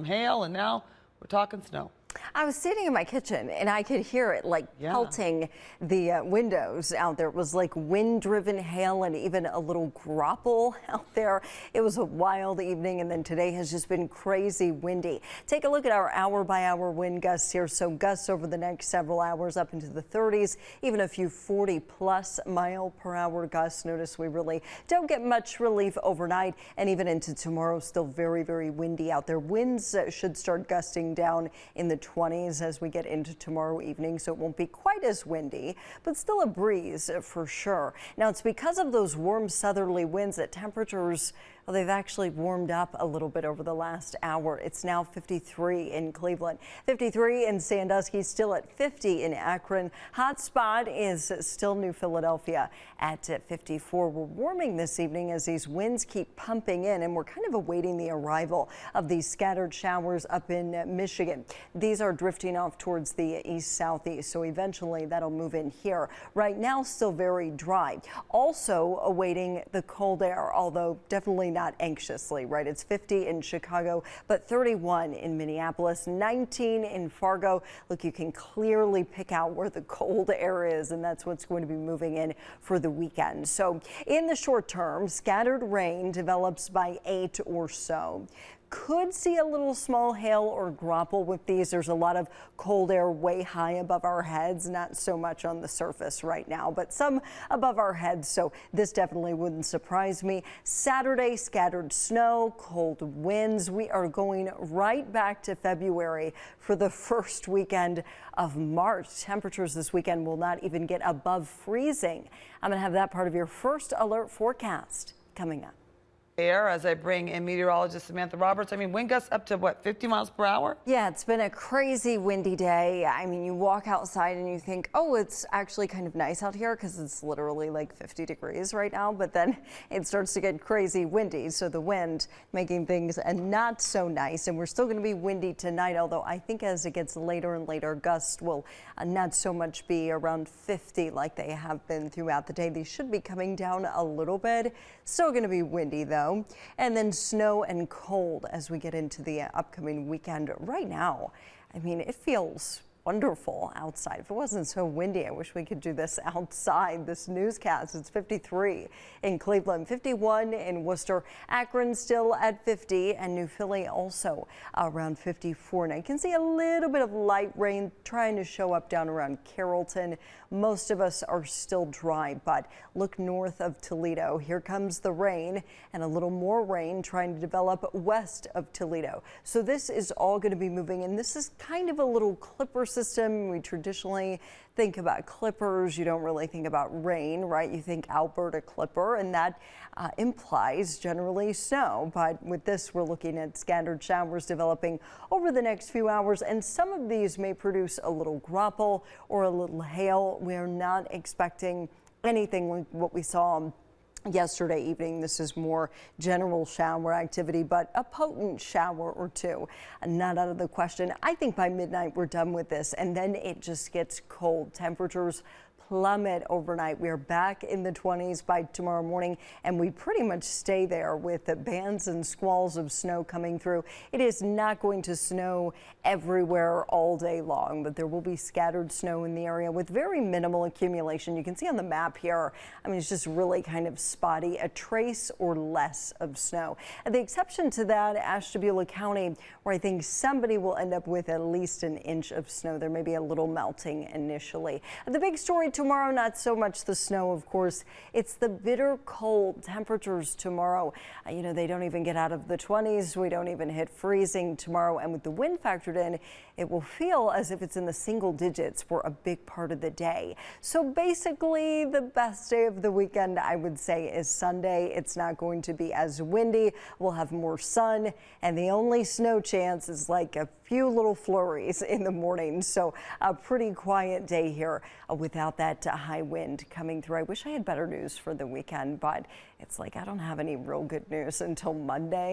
Hail, and now we're talking snow. I was sitting in my kitchen and I could hear it pelting the windows out there. It was like wind-driven hail and even a little grapple out there. It was a wild evening, and then today has just been crazy windy. Take a look at our hour-by-hour wind gusts here. So gusts over the next several hours up into the 30s, even a few 40-plus mile-per-hour gusts. Notice we really don't get much relief overnight, and even into tomorrow, still very, very windy out there. Winds should start gusting down in the 20s as we get into tomorrow evening, so it won't be quite as windy, but still a breeze for sure. Now, it's because of those warm southerly winds that temperatures, well, they've actually warmed up a little bit over the last hour. It's now 53 in Cleveland, 53 in Sandusky, still at 50 in Akron. Hot spot is still New Philadelphia at 54. We're warming this evening as these winds keep pumping in, and we're kind of awaiting the arrival of these scattered showers up in Michigan. These are drifting off towards the east-southeast, so eventually that'll move in here. Right now, still very dry. Also awaiting the cold air, although definitely not anxiously, right? It's 50 in Chicago, but 31 in Minneapolis, 19 in Fargo. Look, you can clearly pick out where the cold air is, and that's what's going to be moving in for the weekend. So in the short term, scattered rain develops by 8 or so. Could see a little small hail or grapple with these. There's a lot of cold air way high above our heads, not so much on the surface right now, but some above our heads, so this definitely wouldn't surprise me. Saturday, scattered snow, cold winds. We are going right back to February for the first weekend of March. Temperatures this weekend will not even get above freezing. I'm going to have that part of your first alert forecast coming up. As I bring in meteorologist Samantha Roberts. I mean, wind gusts up to what, 50 miles per hour? Yeah, it's been a crazy windy day. I mean, you walk outside and you think, oh, it's actually kind of nice out here because it's literally like 50 degrees right now, but then it starts to get crazy windy. So the wind making things not so nice, and we're still going to be windy tonight, although I think as it gets later and later, gusts will not so much be around 50 like they have been throughout the day. These should be coming down a little bit. Still going to be windy though. And then snow and cold as we get into the upcoming weekend. Right now, I mean, it feels wonderful outside. If it wasn't so windy, I wish we could do this outside. This newscast, it's 53 in Cleveland, 51 in Worcester, Akron still at 50, and New Philly also around 54. Now you can see a little bit of light rain trying to show up down around Carrollton. Most of us are still dry, but look north of Toledo. Here comes the rain, and a little more rain trying to develop west of Toledo. So this is all going to be moving, and this is kind of a little clipper system. We traditionally think about clippers. You don't really think about rain, right? You think Alberta clipper, and that implies generally snow. But with this, we're looking at scattered showers developing over the next few hours, and some of these may produce a little grapple or a little hail. We're not expecting anything like what we saw yesterday evening. This is more general shower activity, but a potent shower or two, not out of the question. I think by midnight we're done with this, and then it just gets cold. Temperatures plummet overnight. We're back in the 20s by tomorrow morning, and we pretty much stay there with the bands and squalls of snow coming through. It is not going to snow everywhere all day long, but there will be scattered snow in the area with very minimal accumulation. You can see on the map here, I mean, it's just really kind of spotty, a trace or less of snow. And the exception to that, Ashtabula County, where I think somebody will end up with at least an inch of snow. There may be a little melting initially. The big story tomorrow, not so much the snow, of course. It's the bitter cold temperatures tomorrow. You know, they don't even get out of the 20s. We don't even hit freezing tomorrow. And with the wind factored in, it will feel as if it's in the single digits for a big part of the day. So basically, the best day of the weekend, I would say, is Sunday. It's not going to be as windy. We'll have more sun, and the only snow chance is like a few little flurries in the morning. So a pretty quiet day here without that high wind coming through. I wish I had better news for the weekend, but it's like I don't have any real good news until Monday.